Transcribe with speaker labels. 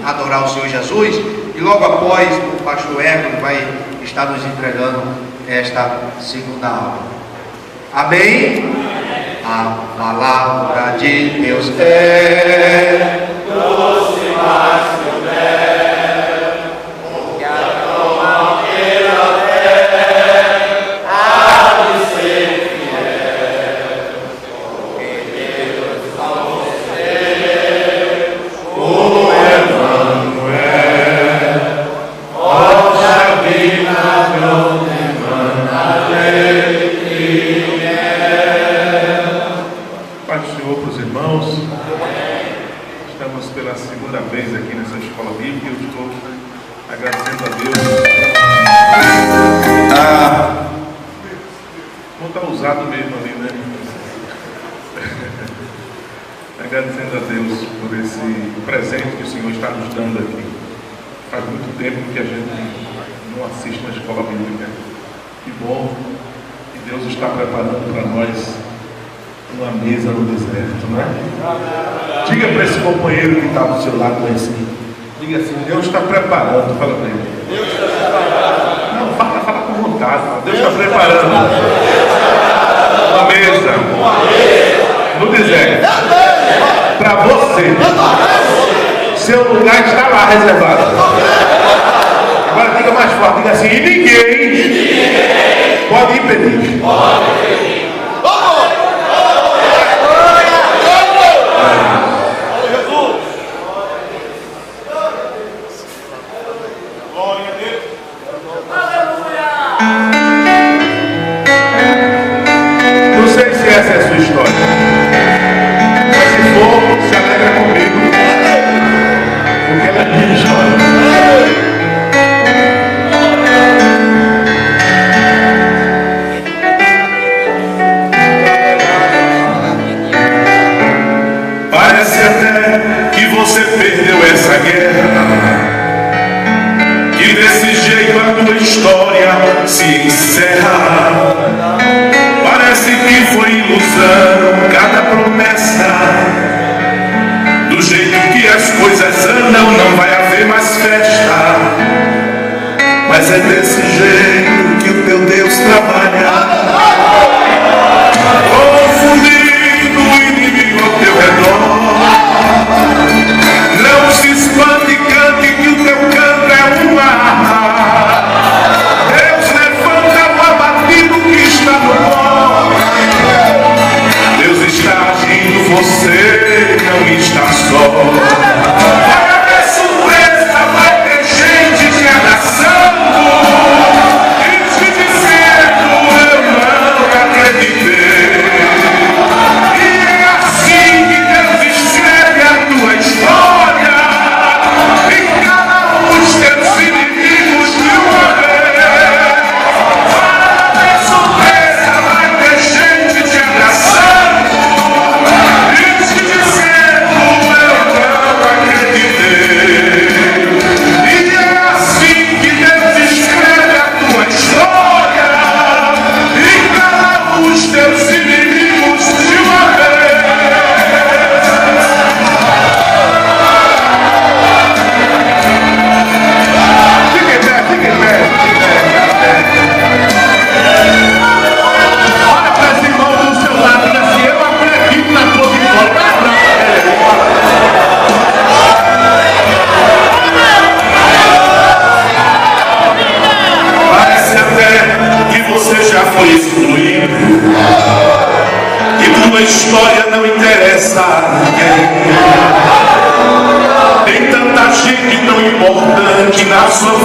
Speaker 1: adorar o Senhor Jesus, e logo após o pastor Hércules vai estar nos entregando esta segunda aula. Amém? A palavra de Deus é doce mais que o mel, que a tomadeira há de ser fiel, porque Deus ao ser o Emanuel, hoje a vida não demanda alegria.
Speaker 2: Pai do Senhor para os irmãos, estamos pela segunda vez aqui nessa escola bíblica e eu estou agradecendo a Deus. Não está usado mesmo ali, né? Agradecendo a Deus por esse presente que o Senhor está nos dando aqui. Faz muito tempo que a gente não assiste uma escola bíblica. Que bom que Deus está preparando para nós uma mesa no deserto, né? Diga para esse companheiro que está do seu lado assim, diga assim: Deus está preparando. Fala para ele. Deus está preparando. Não, fala com vontade. Deus está preparando uma mesa no deserto para você. Seu lugar está lá reservado. Agora diga mais forte, diga assim: e ninguém pode impedir. Não sei se essa é a sua história, mas se for, se alegra comigo, porque ela é a minha história. Parece até que você perdeu essa guerra, que desse jeito a tua história se encerra. Parece que foi ilusão cada promessa. Do jeito que as coisas andam, não vai haver mais festa. Mas é desse jeito que o teu Deus trabalha, confundindo o inimigo ao teu redor. Não se espante e cante, que o teu canto é uma arma. Deus levanta o abatido que está no pó. Deus está agindo, você não está só. Vai haver surpresa, vai ter gente te abraçando e te dizendo: eu não acreditei. E é assim que Deus escreve a tua história e cada um dos teus inimigos de uma vez. Vai haver surpresa, vai ter gente te abraçando e te dizendo: eu não acreditei. E é assim que Deus escreve a tua história e cada um dos teus inimigos de uma vez. Fique em pé, fique em pé. Olha para esse irmão do seu lado e diga assim: eu acredito na tua vitória. Parece até que você já foi excluído e tua história não interessa a ninguém. Tem tanta gente tão importante na sua